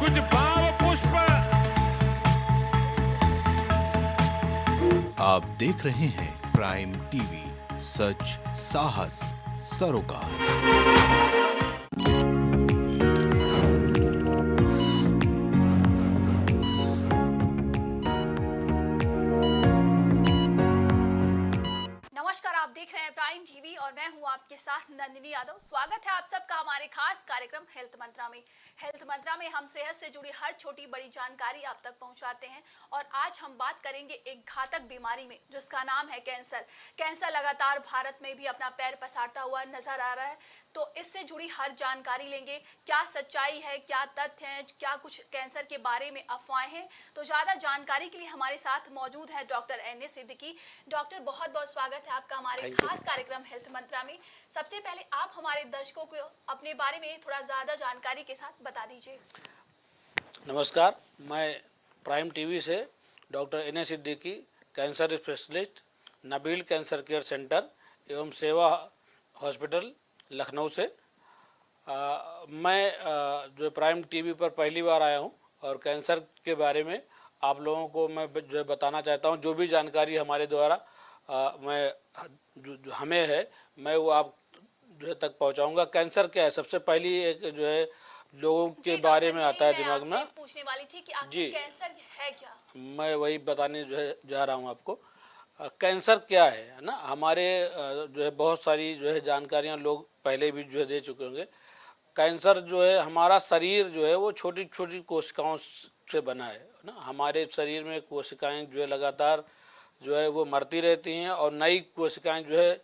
कुछ भाव पुष्प। आप देख रहे हैं प्राइम टीवी, सच साहस सरोकार। नमस्कार, आप देख रहे हैं प्राइम टीवी और मैं हूं आपके साथ नंदिनी यादव। स्वागत है आप सबका हमारे खास कार्यक्रम हेल्थ मंत्रा में। हेल्थ मंत्रा में हम सेहत से जुड़ी हर छोटी बड़ी जानकारी आप तक पहुंचाते हैं और आज हम बात करेंगे एक घातक बीमारी में जिसका नाम है कैंसर। कैंसर लगातार भारत में भी अपना पैर पसारता हुआ नजर आ रहा है, तो इससे जुड़ी हर जानकारी लेंगे। क्या सच्चाई है, क्या तथ्य हैं, क्या कुछ कैंसर के बारे में अफवाहें हैं। तो ज्यादा जानकारी के लिए हमारे साथ मौजूद है doctor N S Siddiqui. Doctor, बहुत बहुत स्वागत है आपका हमारे खास कार्यक्रम हेल्थ मंत्रा में। सबसे पहले आप हमारे दर्शकों को अपने बारे में थोड़ा ज्यादा जानकारी के साथ बता दीजिए। नमस्कार, मैं प्राइम टीवी से doctor N S Siddiqui, cancer specialist, Nabeel cancer care centre एवं सेवा हॉस्पिटल लखनऊ से। मैं जो प्राइम टीवी पर पहली बार आया हूं और कैंसर के बारे में आप लोगों को मैं जो बताना चाहता हूं, जो भी जानकारी हमारे द्वारा मैं जो हमें है मैं वो आप जो है तक पहुंचाऊंगा। कैंसर क्या है, सबसे पहली एक जो है लोगों के बारे में आता है दिमाग में। पूछने वाली थी कि आखिर कैंसर है क्या, मैं वही बताने जो है जा रहा हूं आपको। कैंसर क्या है ना, हमारे जो है बहुत सारी जो है जानकारियां लोग पहले भी जो है दे चुके होंगे। कैंसर जो है, हमारा शरीर जो है वो छोटी छोटी कोशिकाओं से बना है ना। हमारे शरीर में कोशिकाएं जो है लगातार जो है वो मरती रहती हैं और नई कोशिकाएं जो है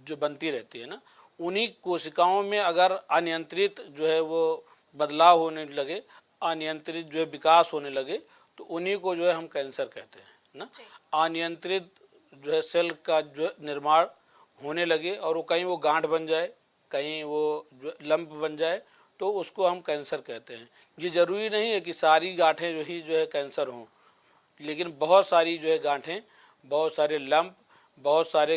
जो बनती रहती है ना। उन्हीं कोशिकाओं में अगर अनियंत्रित जो है वो बदलाव होने लगे, अनियंत्रित जो है विकास होने लगे, तो उन्हीं को जो है हम कैंसर कहते हैं ना। अनियंत्रित जो है सेल का जो निर्माण होने लगे और वो कहीं वो गांठ बन जाए, कहीं वो जो लंप बन जाए, तो उसको हम कैंसर कहते हैं। ये ज़रूरी नहीं है कि सारी गांठें जो ही जो है कैंसर हों, लेकिन बहुत सारी जो है गांठें, बहुत सारे लंप, बहुत सारे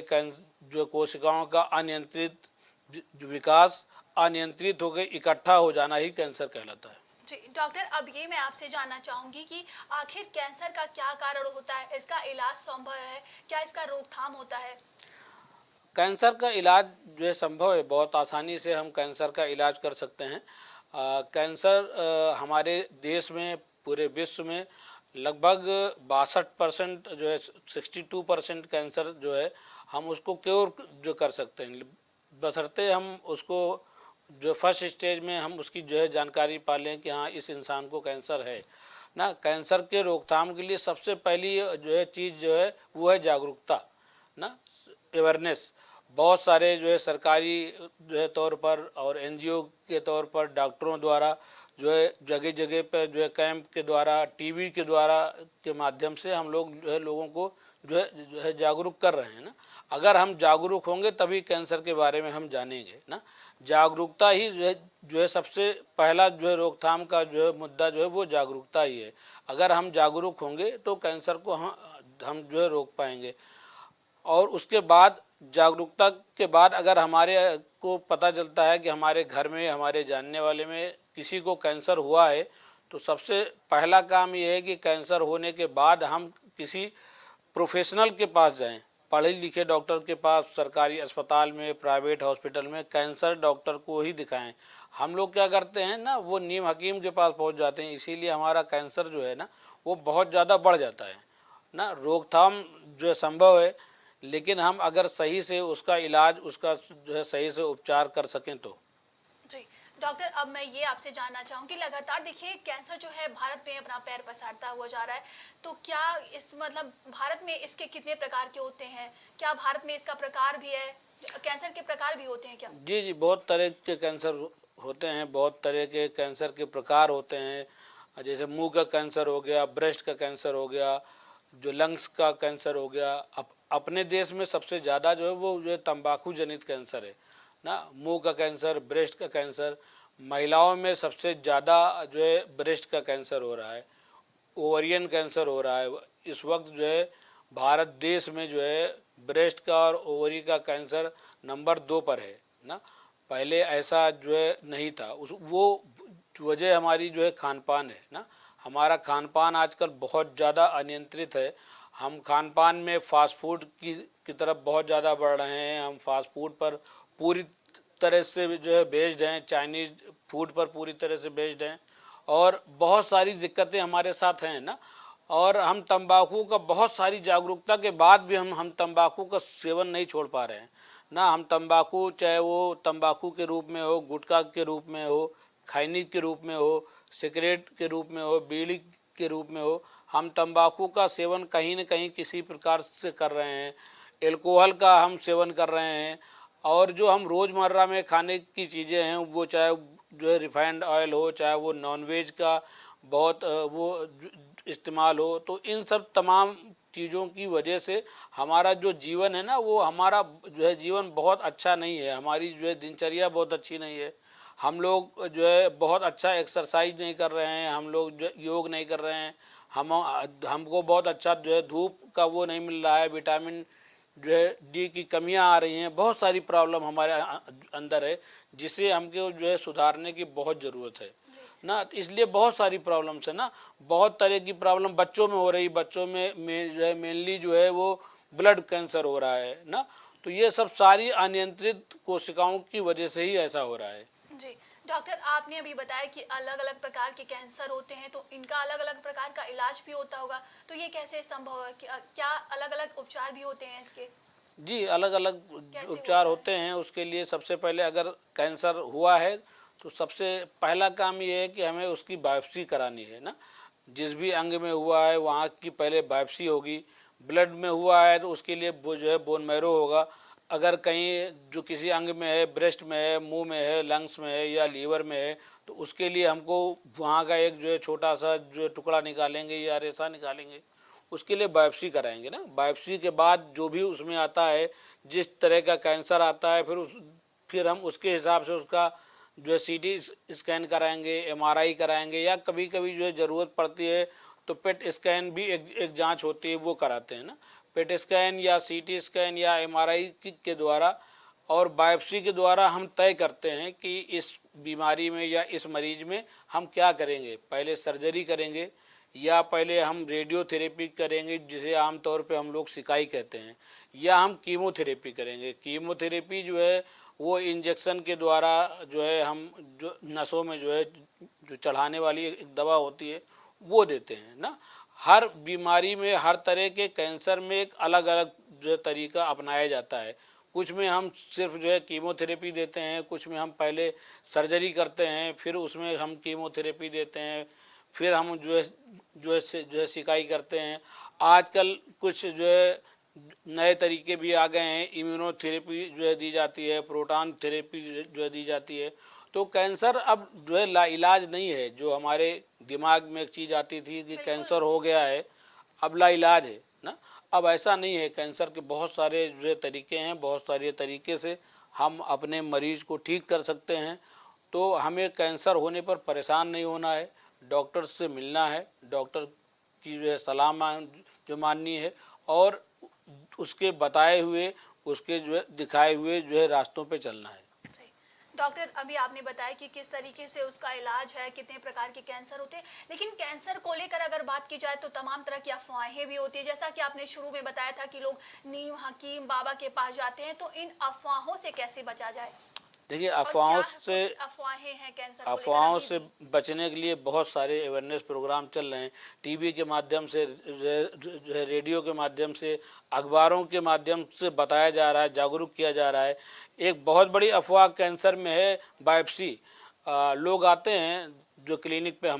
जो कोशिकाओं का अनियंत्रित जो विकास, अनियंत्रित होकर इकट्ठा हो जाना ही कैंसर कहलाता है। जी डॉक्टर, अब ये मैं आपसे जानना चाहूंगी कि आखिर कैंसर का क्या कारण होता है, इसका इलाज संभव है, क्या इसका रोकथाम होता है? कैंसर का इलाज जो है संभव है, बहुत आसानी से हम कैंसर का इलाज कर सकते हैं। कैंसर हमारे देश में, पूरे विश्व में लगभग 62% जो है 62% कैंसर जो है हम उसको क्योर जो कर सकते हैं, बशर्ते हम उसको जो फर्स्ट स्टेज में हम उसकी जो है जानकारी पा लें कि हाँ इस इंसान को कैंसर है ना। कैंसर के रोकथाम के लिए सबसे पहली जो है चीज़ जो है वो है जागरूकता ना, अवेयरनेस। बहुत सारे जो है सरकारी जो है तौर पर और एनजीओ के तौर पर डॉक्टरों द्वारा जो है जगह जगह पर जो है कैंप के द्वारा, टीवी के द्वारा के माध्यम से हम लोग जो है लोगों को जो है जागरूक कर रहे हैं ना। अगर हम जागरूक होंगे तभी कैंसर के बारे में हम जानेंगे ना। जागरूकता ही जो है सबसे पहला जो है रोकथाम का जो है मुद्दा जो है वो जागरूकता ही है। अगर हम जागरूक होंगे तो कैंसर को हम जो है रोक पाएंगे। और उसके बाद, जागरूकता के बाद अगर हमारे को पता चलता है कि हमारे घर में, हमारे जानने वाले में किसी को कैंसर हुआ है, तो सबसे पहला काम ये है कि कैंसर होने के बाद हम किसी प्रोफेशनल के पास जाएं, पढ़े लिखे डॉक्टर के पास, सरकारी अस्पताल में, प्राइवेट हॉस्पिटल में कैंसर डॉक्टर को ही दिखाएं। हम लोग क्या करते हैं ना, वो नीम हकीम के पास पहुंच जाते हैं, इसीलिए हमारा कैंसर जो है ना वो बहुत ज़्यादा बढ़ जाता है ना। रोकथाम जो है संभव है, लेकिन हम अगर सही से उसका इलाज, उसका जो है सही से उपचार कर सकें तो। जी डॉक्टर, अब मैं ये आपसे जानना चाहूँगी, लगातार देखिए कैंसर जो है भारत में अपना पैर पसारता हुआ जा रहा है, तो क्या इस मतलब भारत में इसके कितने प्रकार के होते हैं? क्या भारत में इसका प्रकार भी है, कैंसर के प्रकार भी होते हैं क्या? जी जी, बहुत तरह के कैंसर होते हैं, बहुत तरह के कैंसर के प्रकार होते हैं। जैसे मुंह का कैंसर हो गया, ब्रेस्ट का कैंसर हो गया, जो लंग्स का कैंसर हो गया। अपने देश में सबसे ज़्यादा जो है वो जो है तंबाकू जनित कैंसर है ना। मुंह का कैंसर, ब्रेस्ट का कैंसर, महिलाओं में सबसे ज़्यादा जो है ब्रेस्ट का कैंसर हो रहा है, ओवरियन कैंसर हो रहा है। इस वक्त जो है भारत देश में जो है ब्रेस्ट का और ओवरी का कैंसर नंबर 2 पर है ना। पहले ऐसा जो है नहीं था। उस वो वजह हमारी जो है खान पान है ना। हमारा खान पान आजकल बहुत ज़्यादा अनियंत्रित है। हम खान पान में फ़ास्ट फूड की तरफ बहुत ज़्यादा बढ़ रहे हैं। हम फास्ट फूड पर पूरी तरह से जो है बेस्ड हैं, चाइनीज़ फूड पर पूरी तरह से बेस्ड हैं और बहुत सारी दिक्कतें हमारे साथ हैं ना। और हम तंबाकू का बहुत सारी जागरूकता के बाद भी हम तंबाकू का सेवन नहीं छोड़ पा रहे हैं ना। हम तंबाकू, चाहे वो तंबाकू के रूप में हो, गुटखा के रूप में हो, खैनी के रूप में हो, सिगरेट के रूप में हो, बीड़ी के रूप में हो, हम तंबाकू का सेवन कहीं न कहीं किसी प्रकार से कर रहे हैं। एल्कोहल का हम सेवन कर रहे हैं और जो हम रोज़मर्रा में खाने की चीज़ें हैं, वो चाहे जो है रिफाइंड ऑयल हो, चाहे वो नॉनवेज का बहुत वो इस्तेमाल हो, तो इन सब तमाम चीज़ों की वजह से हमारा जो जीवन है ना, वो हमारा जो है जीवन बहुत अच्छा नहीं है। हमारी जो है दिनचर्या बहुत अच्छी नहीं है। हम लोग जो है बहुत अच्छा एक्सरसाइज नहीं कर रहे हैं, हम लोग जो योग नहीं कर रहे हैं। हमको बहुत अच्छा जो है धूप का वो नहीं मिल रहा है, विटामिन जो है डी की कमियां आ रही हैं। बहुत सारी प्रॉब्लम हमारे अंदर है जिसे हमको जो है सुधारने की बहुत ज़रूरत है ना। इसलिए बहुत सारी प्रॉब्लम्स है ना, बहुत तरह की प्रॉब्लम बच्चों में हो रही। बच्चों में जो है मेनली जो है वो ब्लड कैंसर हो रहा है ना। तो ये सब सारी अनियंत्रित कोशिकाओं की वजह से ही ऐसा हो रहा है। जी डॉक्टर, आपने अभी बताया कि अलग अलग प्रकार के कैंसर होते हैं, तो इनका अलग अलग प्रकार का इलाज भी होता होगा, तो ये कैसे संभव है कि क्या अलग अलग उपचार भी होते हैं इसके? जी, अलग अलग उपचार होते हैं। उसके लिए सबसे पहले अगर कैंसर हुआ है तो सबसे पहला काम ये है कि हमें उसकी बायोप्सी करानी है ना। जिस भी अंग में हुआ है वहाँ की पहले बायोप्सी होगी। ब्लड में हुआ है तो उसके लिए वो जो है बोन मैरो होगा। अगर कहीं जो किसी अंग में है, ब्रेस्ट में है, मुंह में है, लंग्स में है या लीवर में है, तो उसके लिए हमको वहाँ का एक जो है छोटा सा जो टुकड़ा निकालेंगे या रेसा निकालेंगे, उसके लिए बायोप्सी कराएंगे ना। बायोप्सी के बाद जो भी उसमें आता है, जिस तरह का कैंसर आता है, फिर हम उसके हिसाब से उसका जो है सीटी स्कैन कराएंगे, एमआरआई कराएंगे, या कभी कभी जो है ज़रूरत पड़ती है तो पेट स्कैन भी एक जांच होती है, वो कराते हैं ना। पेट स्कैन या सीटी स्कैन या एमआरआई के द्वारा और बायोप्सी के द्वारा हम तय करते हैं कि इस बीमारी में या इस मरीज में हम क्या करेंगे। पहले सर्जरी करेंगे या पहले हम रेडियोथेरेपी करेंगे, जिसे आमतौर पे हम लोग सिकाई कहते हैं, या हम कीमोथेरेपी करेंगे। कीमोथेरेपी जो है वो इंजेक्शन के द्वारा जो है हम जो नसों में जो है जो चढ़ाने वाली एक दवा होती है वो देते हैं ना। हर बीमारी में, हर तरह के कैंसर में एक अलग अलग जो तरीका अपनाया जाता है। कुछ में हम सिर्फ जो है कीमोथेरेपी देते हैं, कुछ में हम पहले सर्जरी करते हैं, फिर उसमें हम कीमोथेरेपी देते हैं, फिर हम जो है सिकाई करते हैं। आजकल कुछ जो है नए तरीके भी आ गए हैं। इम्यूनोथेरेपी जो है दी जाती है, प्रोटॉन थेरेपी जो है दी जाती है। तो कैंसर अब जो है लाइलाज नहीं है। जो हमारे दिमाग में एक चीज़ आती थी कि कैंसर हो गया है, अब लाइलाज है ना। अब ऐसा नहीं है। कैंसर के बहुत सारे जो है तरीके हैं, बहुत सारे तरीके से हम अपने मरीज़ को ठीक कर सकते हैं। तो हमें कैंसर होने पर परेशान नहीं होना है, डॉक्टर से मिलना है, डॉक्टर की जो है सलाह जो माननी है और उसके बताए हुए, उसके जो है दिखाए हुए जो है रास्तों पे चलना है। डॉक्टर, अभी आपने बताया कि किस तरीके से उसका इलाज है, कितने प्रकार के कैंसर होते हैं, लेकिन कैंसर को लेकर अगर बात की जाए तो तमाम तरह की अफवाहें भी होती है। जैसा कि आपने शुरू में बताया था कि लोग नीम हकीम बाबा के पास जाते हैं, तो इन अफवाहों से कैसे बचा जाए? देखिए, अफवाहों हैं कैंसर को लेकर? अफवाहों से बचने के लिए बहुत सारे अवेयरनेस प्रोग्राम चल रहे हैं। टीवी के माध्यम से, रेडियो के माध्यम से, अखबारों के माध्यम से बताया जा रहा है, जागरूक किया जा रहा है। एक बहुत बड़ी अफवाह कैंसर में है बायोप्सी। लोग आते हैं जो क्लिनिक पे,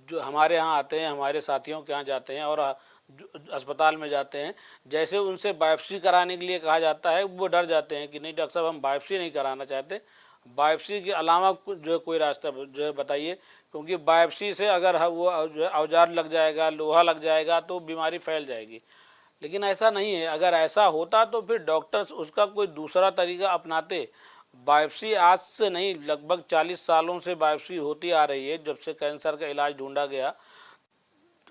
जो हमारे यहाँ आते हैं, हमारे साथियों के यहाँ जाते हैं और अस्पताल में जाते हैं, जैसे उनसे बायोप्सी कराने के लिए कहा जाता है, वो डर जाते हैं कि नहीं डॉक्टर साहब, हम बायोप्सी नहीं कराना चाहते, बायोप्सी के अलावा जो है कोई रास्ता जो है बताइए। क्योंकि बायोप्सी से अगर वो जो है औजार लग जाएगा, लोहा लग जाएगा, तो बीमारी फैल जाएगी। लेकिन ऐसा नहीं है। अगर ऐसा होता तो फिर डॉक्टर्स उसका कोई दूसरा तरीका अपनाते। बायोप्सी आज से नहीं, लगभग 40 सालों से बायोप्सी होती आ रही है, जब से कैंसर का इलाज ढूंढा गया।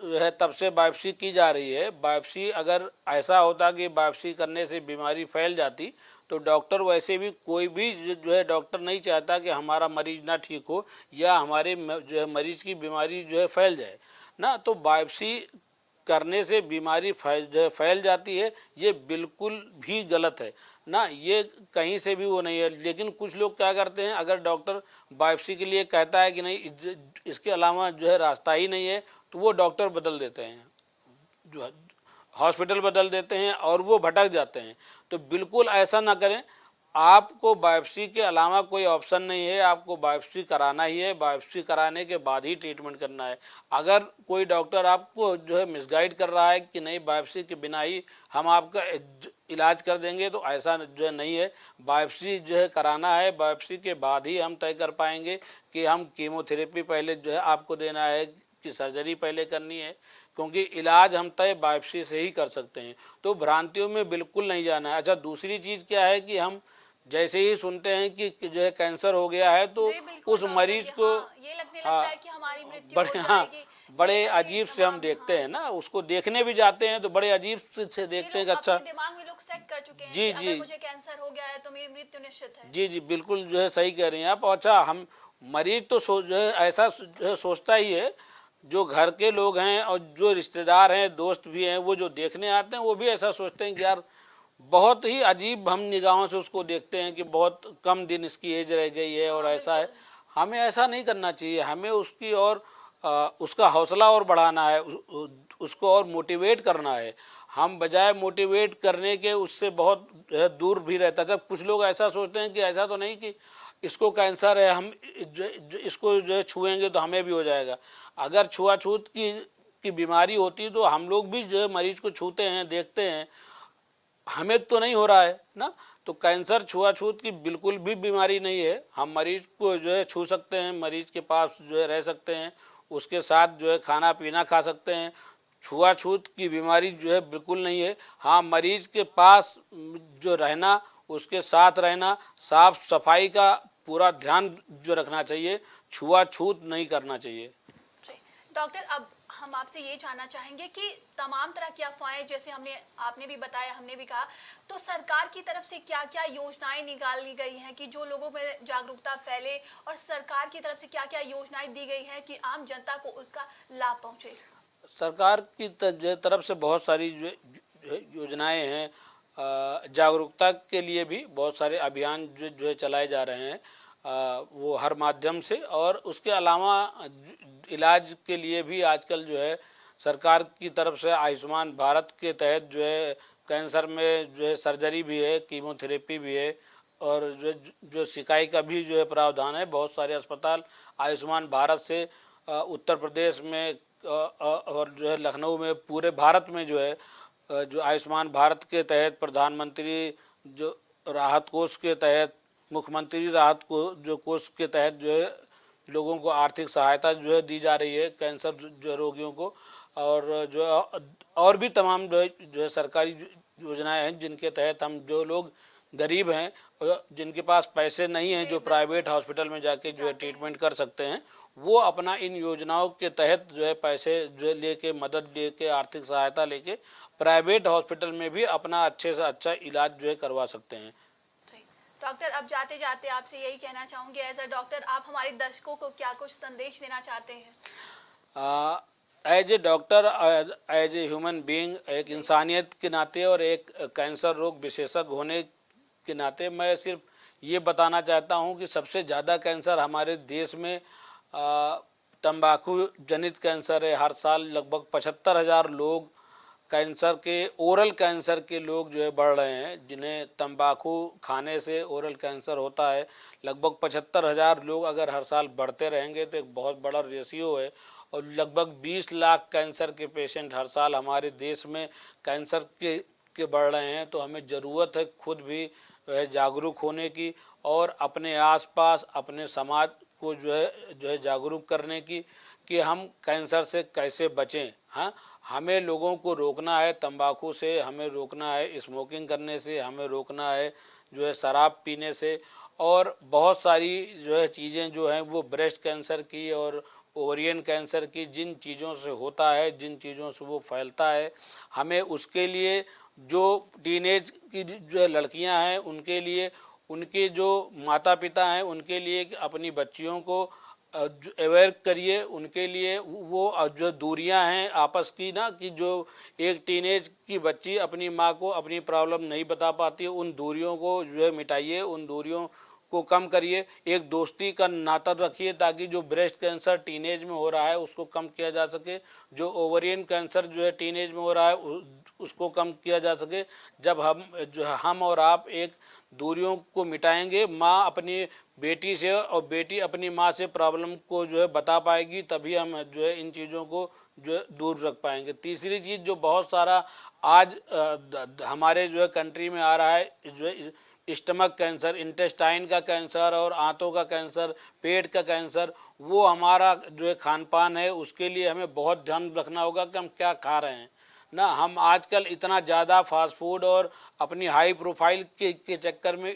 है तब से बायोप्सी की जा रही है। बायोप्सी अगर ऐसा होता कि बायोप्सी करने से बीमारी फैल जाती तो डॉक्टर वैसे भी कोई भी जो है डॉक्टर नहीं चाहता कि हमारा मरीज ना ठीक हो या हमारे जो है मरीज की बीमारी जो है फैल जाए ना। तो बायोप्सी करने से बीमारी फैल जाती है, ये बिल्कुल भी गलत है ना, ये कहीं से भी वो नहीं है। लेकिन कुछ लोग क्या करते हैं, अगर डॉक्टर बायोप्सी के लिए कहता है कि नहीं इसके अलावा जो है रास्ता ही नहीं है तो वो डॉक्टर बदल देते हैं, जो हॉस्पिटल बदल देते हैं और वो भटक जाते हैं। तो बिल्कुल ऐसा ना करें। आपको बायोप्सी के अलावा कोई ऑप्शन नहीं है, आपको बायोप्सी कराना ही है। बायोप्सी कराने के बाद ही ट्रीटमेंट करना है। अगर कोई डॉक्टर आपको जो है मिसगाइड कर रहा है कि नहीं बायोप्सी के बिना ही हम आपका इलाज कर देंगे, तो ऐसा जो है नहीं है। बायोप्सी जो है कराना है, बायोप्सी के बाद ही हम तय कर पाएंगे कि हम कीमोथेरेपी पहले जो है आपको देना है कि सर्जरी पहले करनी है, क्योंकि इलाज हम तय बायोप्सी से ही कर सकते हैं। तो भ्रांतियों में बिल्कुल नहीं जाना है। अच्छा, दूसरी चीज़ क्या है कि हम जैसे ही सुनते हैं कि जो है कैंसर हो गया है तो उस मरीज को ये लगने लगता है कि हमारी मृत्यु बड़े हो जाएगी। बड़े अजीब से हम देखते हैं ना, उसको देखने भी जाते हैं तो बड़े अजीब से देखते हैं कि अच्छा दिमाग में लोग सेट कर चुके हैं जी कि जी अगर मुझे कैंसर हो गया है तो मेरी मृत्यु निश्चित है। जी जी बिल्कुल जो है सही कह रही हैं आप। अच्छा, हम मरीज तो जो है ऐसा जो है सोचता ही है, जो घर के लोग हैं और जो रिश्तेदार हैं, दोस्त भी हैं, वो जो देखने आते हैं वो भी ऐसा सोचते हैं कि यार बहुत ही अजीब हम निगाहों से उसको देखते हैं कि बहुत कम दिन इसकी एज रह गई है और ऐसा है। हमें ऐसा नहीं करना चाहिए। हमें उसकी और उसका हौसला और बढ़ाना है, उसको और मोटिवेट करना है। हम बजाय मोटिवेट करने के उससे बहुत दूर भी रहता था। कुछ लोग ऐसा सोचते हैं कि ऐसा तो नहीं कि इसको कैंसर है, हम इसको जो है छुएंगे तो हमें भी हो जाएगा। अगर छुआछूत की बीमारी होती तो हम लोग भी जो है मरीज को छूते हैं, देखते हैं, हमें तो नहीं हो रहा है ना। तो कैंसर छुआछूत की बिल्कुल भी बीमारी नहीं है। हम मरीज को जो है छू सकते हैं, मरीज के पास जो है रह सकते हैं, उसके साथ जो है खाना पीना खा सकते हैं। छुआछूत की बीमारी जो है बिल्कुल नहीं है। हाँ, मरीज के पास जो रहना, उसके साथ रहना, साफ सफाई का पूरा ध्यान जो रखना चाहिए, छुआछूत नहीं करना चाहिए। डॉक्टर, अब हम आपसे ये जानना चाहेंगे कि तमाम तरह की अफवाहें, जैसे आपने भी बताया, हमने भी कहा, तो सरकार की तरफ से क्या क्या योजनाएं निकाली गई हैं कि जो लोगों में जागरूकता फैले, और सरकार की तरफ से क्या क्या योजनाएं दी गई हैं कि आम जनता को उसका लाभ पहुंचे? सरकार की तरफ से बहुत सारी योजनाएं हैं। जागरूकता के लिए भी बहुत सारे अभियान जो है चलाए जा रहे हैं, वो हर माध्यम से। और उसके अलावा इलाज के लिए भी आजकल जो है सरकार की तरफ से आयुष्मान भारत के तहत जो है कैंसर में जो है सर्जरी भी है, कीमोथेरेपी भी है, और जो सिकाई का भी जो है प्रावधान है। बहुत सारे अस्पताल आयुष्मान भारत से उत्तर प्रदेश में और जो है लखनऊ में, पूरे भारत में जो है जो आयुष्मान भारत के तहत प्रधानमंत्री जो राहत कोष के तहत, मुख्यमंत्री राहत को जो कोष के तहत जो है लोगों को आर्थिक सहायता जो है दी जा रही है कैंसर जो रोगियों को। और जो और भी तमाम जो है सरकारी योजनाएं हैं जिनके तहत हम जो लोग गरीब हैं और जिनके पास पैसे नहीं हैं, जो प्राइवेट हॉस्पिटल में जाके जो है ट्रीटमेंट कर सकते हैं, वो अपना इन योजनाओं के तहत जो है पैसे जो लेके, मदद लेके, आर्थिक सहायता लेके प्राइवेट हॉस्पिटल में भी अपना अच्छे से अच्छा इलाज जो है करवा सकते हैं। डॉक्टर, अब जाते जाते आपसे यही कहना चाहूँगी, एज अ डॉक्टर आप हमारे दर्शकों को क्या कुछ संदेश देना चाहते हैं? As a doctor, as a human being, एक इंसानियत के नाते और एक कैंसर रोग विशेषज्ञ होने के नाते मैं सिर्फ ये बताना चाहता हूँ कि सबसे ज़्यादा कैंसर हमारे देश में तंबाकू जनित कैंसर है। हर साल लगभग 75,000 लोग कैंसर के, ओरल कैंसर के लोग जो है बढ़ रहे हैं, जिन्हें तंबाकू खाने से ओरल कैंसर होता है। लगभग 75,000 लोग अगर हर साल बढ़ते रहेंगे तो एक बहुत बड़ा रेशियो है। और लगभग 20 लाख कैंसर के पेशेंट हर साल हमारे देश में कैंसर के बढ़ रहे हैं। तो हमें ज़रूरत है खुद भी जागरूक होने की और अपने आसपास, अपने समाज को जो है जागरूक करने की कि हम कैंसर से कैसे बचें। हाँ, हमें लोगों को रोकना है तंबाकू से, हमें रोकना है स्मोकिंग करने से, हमें रोकना है जो है शराब पीने से, और बहुत सारी जो है चीज़ें जो हैं वो ब्रेस्ट कैंसर की और ओवरियन कैंसर की जिन चीज़ों से होता है, जिन चीज़ों से वो फैलता है, हमें उसके लिए जो टीनेज की जो लड़कियां हैं उनके लिए, उनके जो माता पिता हैं उनके लिए कि अपनी बच्चियों को अवेयर करिए, उनके लिए वो जो दूरियां हैं आपस की ना, कि जो एक टीनेज की बच्ची अपनी माँ को अपनी प्रॉब्लम नहीं बता पाती, उन दूरियों को जो है मिटाइए, उन दूरियों को कम करिए, एक दोस्ती का नाता रखिए ताकि जो ब्रेस्ट कैंसर टीनेज में हो रहा है उसको कम किया जा सके, जो ओवरियन कैंसर जो है टीनेज में हो रहा है उसको कम किया जा सके। जब हम और आप एक दूरियों को मिटाएंगे, माँ अपनी बेटी से और बेटी अपनी माँ से प्रॉब्लम को जो है बता पाएगी, तभी हम जो है इन चीज़ों को जो है दूर रख पाएंगे। तीसरी चीज़ जो बहुत सारा आज हमारे जो है कंट्री में आ रहा है, जो है स्टमक कैंसर, इंटेस्टाइन का कैंसर और आंतों का कैंसर, पेट का कैंसर, वो हमारा जो है खान पान है, उसके लिए हमें बहुत ध्यान रखना होगा कि हम क्या खा रहे हैं ना। हम आजकल इतना ज़्यादा फास्ट फूड और अपनी हाई प्रोफाइल के चक्कर में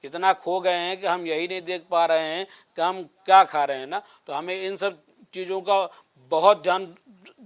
इतना खो गए हैं कि हम यही नहीं देख पा रहे हैं कि हम क्या खा रहे हैं ना। तो हमें इन सब चीज़ों का बहुत ध्यान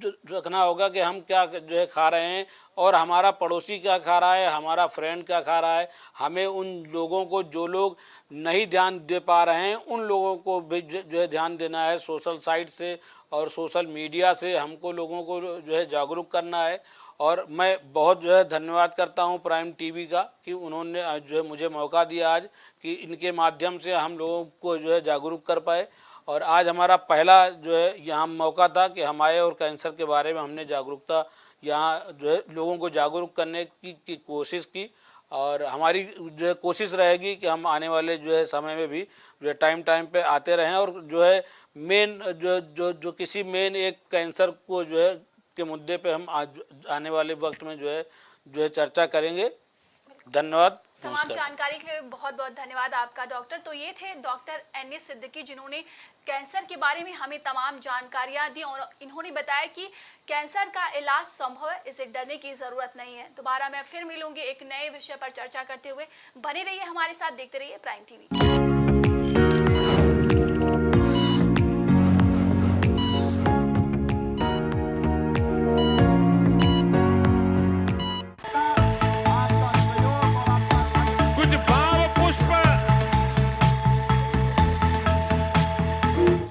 रखना होगा कि हम क्या जो है खा रहे हैं और हमारा पड़ोसी क्या खा रहा है, हमारा फ्रेंड क्या खा रहा है। हमें उन लोगों को, जो लोग नहीं ध्यान दे पा रहे हैं, उन लोगों को भी जो है ध्यान देना है। सोशल साइट से और सोशल मीडिया से हमको लोगों को जो है जागरूक करना है। और मैं बहुत जो है धन्यवाद करता हूं प्राइम टीवी का कि उन्होंने जो है मुझे मौका दिया आज कि इनके माध्यम से हम लोगों को जो है जागरूक कर पाए। और आज हमारा पहला जो है यहाँ मौका था कि हम आए और कैंसर के बारे में हमने जागरूकता यहाँ जो है लोगों को जागरूक करने की कोशिश की। और हमारी जो है कोशिश रहेगी कि हम आने वाले जो है समय में भी जो है टाइम पे आते रहें और जो है मेन जो किसी मेन एक कैंसर को जो है के मुद्दे पे हम आज आने वाले वक्त में जो है चर्चा करेंगे। धन्यवाद। तमाम जानकारी के लिए बहुत बहुत धन्यवाद आपका डॉक्टर। तो ये थे डॉक्टर NS सिद्दीकी, जिन्होंने कैंसर के बारे में हमें तमाम जानकारियां दी और इन्होंने बताया कि कैंसर का इलाज संभव है, इसे डरने की जरूरत नहीं है। दोबारा मैं फिर मिलूंगी एक नए विषय पर चर्चा करते हुए। बने रहिए हमारे साथ, देखते रहिए प्राइम टीवी।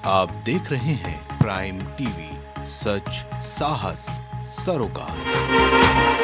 आप देख रहे हैं प्राइम टीवी, सच साहस सरोकार।